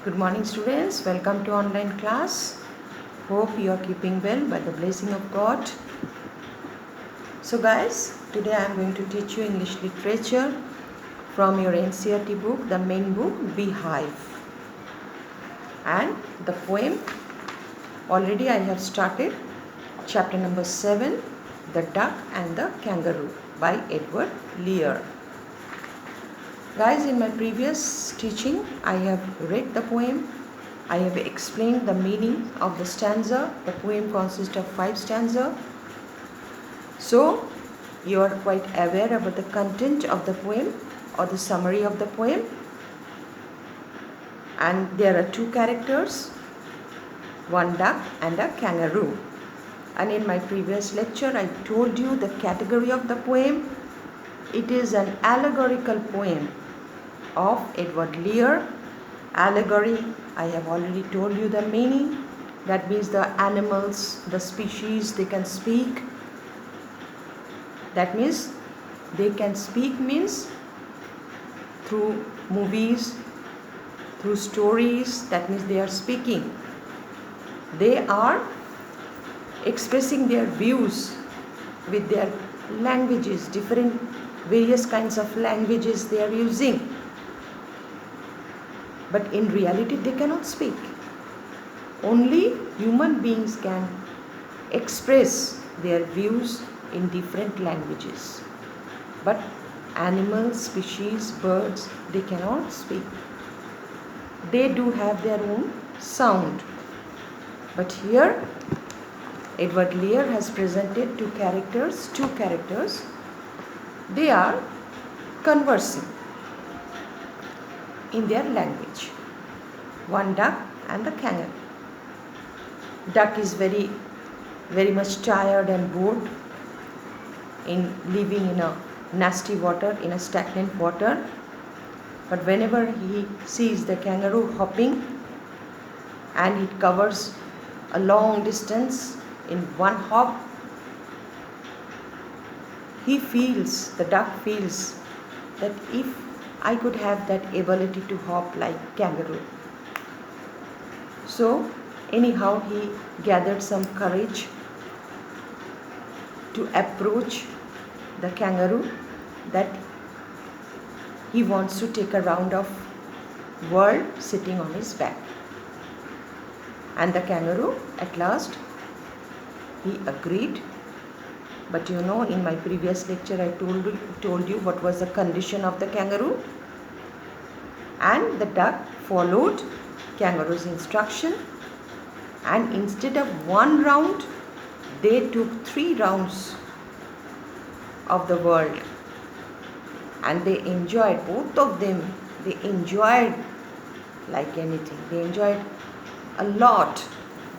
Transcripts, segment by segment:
Good morning students, welcome to online class. Hope you are keeping well by the blessing of God. So guys, today I am going to teach you English literature from your NCERT book, the main book Beehive. And the poem, already I have started chapter number 7, The Duck and the Kangaroo by Edward Lear. Guys, in my previous teaching, I have read the poem. I have explained the meaning of the stanza. The poem consists of 5 stanzas. So, you are quite aware about the content of the poem or the summary of the poem. And there are 2 characters, one duck and a kangaroo. And in my previous lecture, I told you the category of the poem. It is an allegorical poem of Edward Lear. Allegory, I have already told you the meaning. That means the animals, the species, they can speak. That means they can speak means through movies, through stories, that means they are speaking. They are expressing their views with their languages, different various kinds of languages they are using. But in reality, they cannot speak. Only human beings can express their views in different languages. But animals, species, birds, they cannot speak. They do have their own sound. But here, Edward Lear has presented two characters. They are conversing in their language. One duck and the kangaroo. Duck is very much tired and bored in living in a nasty water, in a stagnant water. But whenever he sees the kangaroo hopping and it covers a long distance in one hop, the duck feels that if I could have that ability to hop like kangaroo. So anyhow, he gathered some courage to approach the kangaroo, that he wants to take a round of world sitting on his back. And the kangaroo, at last, he agreed. But you know, in my previous lecture, I told you what was the condition of the kangaroo. And the duck followed kangaroo's instruction. And instead of 1 round, they took 3 rounds of the world. And they enjoyed, both of them, they enjoyed like anything. They enjoyed a lot.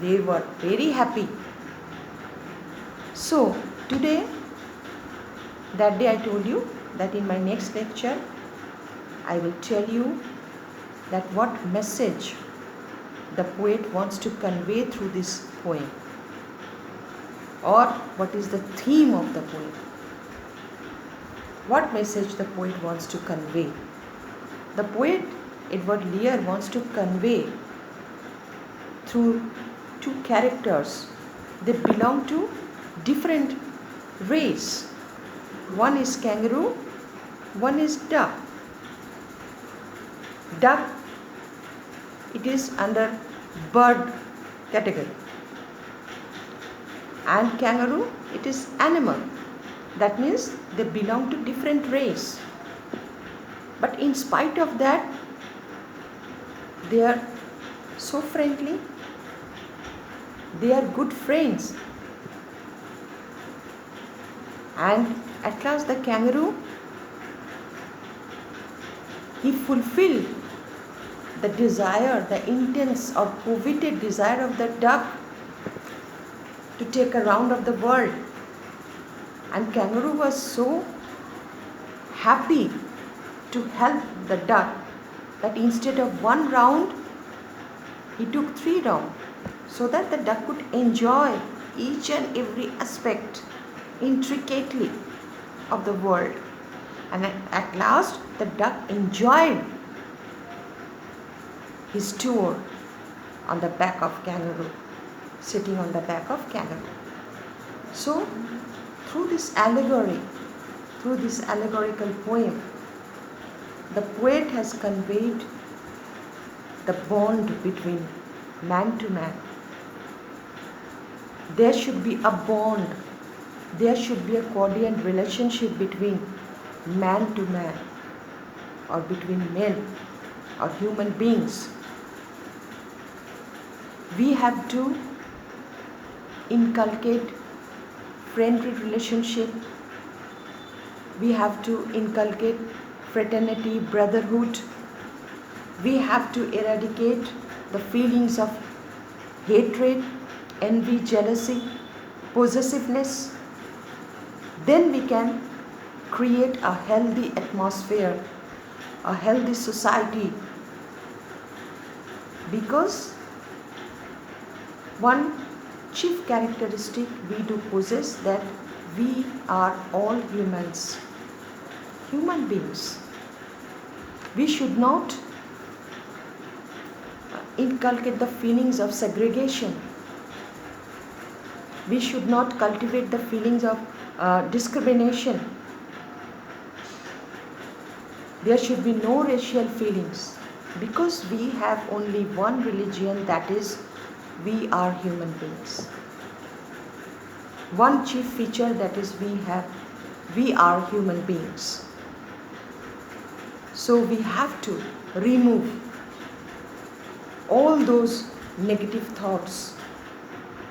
They were very happy. So, today, that day I told you that in my next lecture, I will tell you that what message the poet wants to convey through this poem, or what is the theme of the poem. What message the poet wants to convey. The poet Edward Lear wants to convey through 2 characters. They belong to different race. One is kangaroo, one is duck. Duck, it is under bird category. And kangaroo, it is animal. That means they belong to different race. But in spite of that, they are so friendly. They are good friends. And at last the kangaroo, he fulfilled the desire, the intense or coveted desire of the duck to take a round of the world. And kangaroo was so happy to help the duck that instead of 1 round, he took 3 rounds, so that the duck could enjoy each and every aspect intricately of the world. And at last, the duck enjoyed his tour on the back of kangaroo, sitting on the back of kangaroo. So, through this allegory, through this allegorical poem, the poet has conveyed the bond between man to man. There should be a bond, there should be a cordial relationship between man to man, or between men or human beings. We have to inculcate friendly relationship. We have to inculcate fraternity, brotherhood. We have to eradicate the feelings of hatred, envy, jealousy, possessiveness. Then we can create a healthy atmosphere, a healthy society. Because one chief characteristic we do possess, that we are all humans, human beings. We should not inculcate the feelings of segregation. We should not cultivate the feelings of discrimination. There should be no racial feelings, because we have only one religion, that is, we are human beings. One chief feature, that is, we are human beings. So we have to remove all those negative thoughts,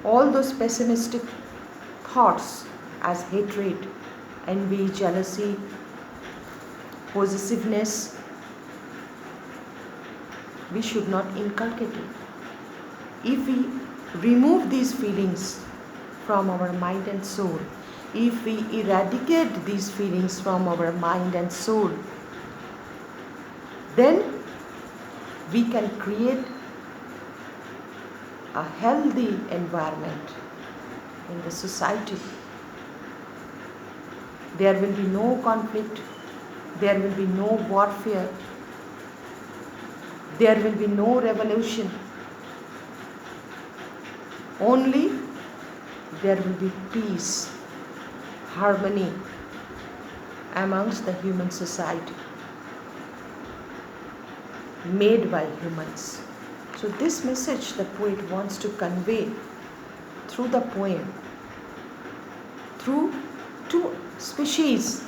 all those pessimistic thoughts as hatred, envy, jealousy, possessiveness. We should not inculcate it. If we remove these feelings from our mind and soul, if we eradicate these feelings from our mind and soul, then we can create a healthy environment in the society. There will be no conflict, there will be no warfare, there will be no revolution. Only there will be peace, harmony amongst the human society, made by humans. So this message the poet wants to convey through the poem, through two species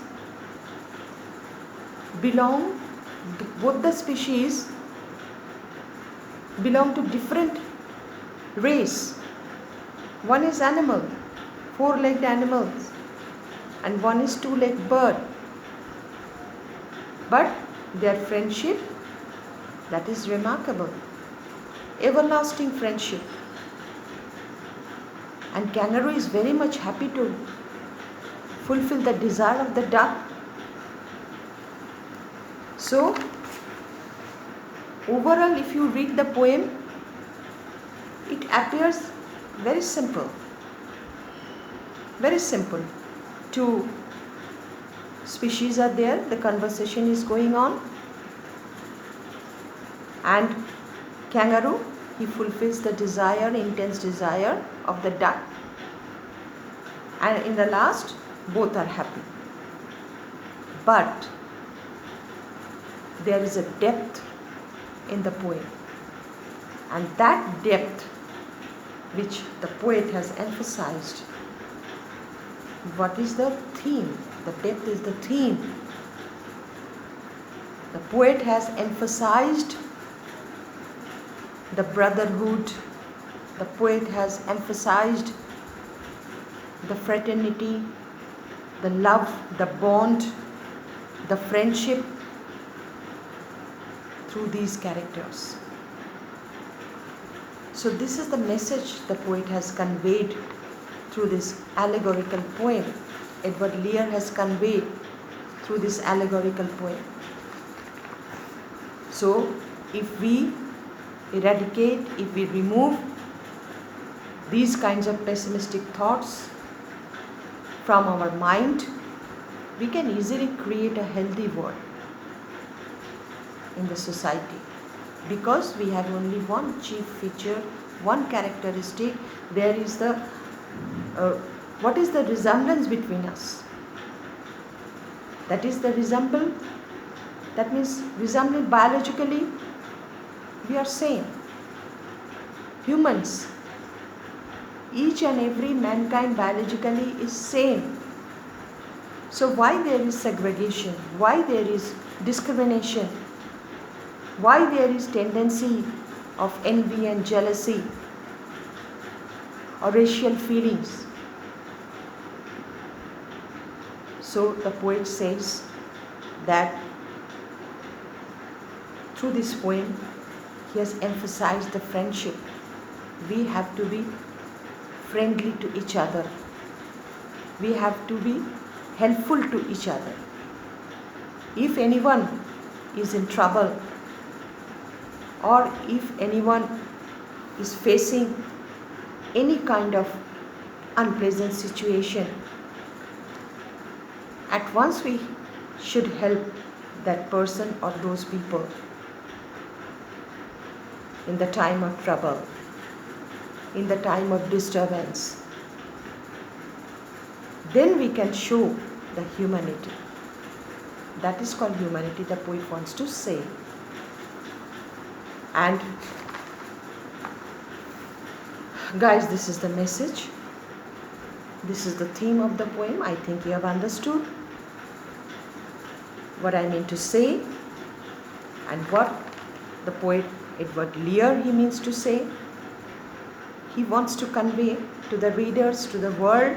both the species belong to different race. One is animal, four-legged animals, and one is two-legged bird. But their friendship, that is remarkable, everlasting friendship. And kangaroo is very much happy to fulfill the desire of the duck. So, overall, if you read the poem, it appears very simple. Very simple. Two species are there, the conversation is going on, and kangaroo, he fulfills the desire, intense desire of the duck, and in the last, both are happy. But there is a depth in the poem, and that depth which the poet has emphasized. What is the theme? The depth is the theme. The poet has emphasized the brotherhood. The poet has emphasized the fraternity, the love, the bond, the friendship through these characters. So this is the message the poet has conveyed through this allegorical poem. Edward Lear has conveyed through this allegorical poem. So if we eradicate, if we remove these kinds of pessimistic thoughts from our mind, we can easily create a healthy world in the society. because we have only one chief feature, one characteristic. There is the what is the resemblance between us? That is the resemble. That means resembling biologically, we are same. Humans, each and every mankind biologically is same. So why there is segregation? Why there is discrimination? Why there is tendency of envy and jealousy or racial feelings? So the poet says that through this poem, he has emphasized the friendship. We have to be friendly to each other. We have to be helpful to each other. If anyone is in trouble, or if anyone is facing any kind of unpleasant situation, at once we should help that person or those people in the time of trouble, in the time of disturbance. Then we can show the humanity. That is called humanity, the poet wants to say. And guys, this is the message. This is the theme of the poem. I think you have understood what I mean to say and what the poet Edward Lear he means to say. He wants to convey to the readers, to the world,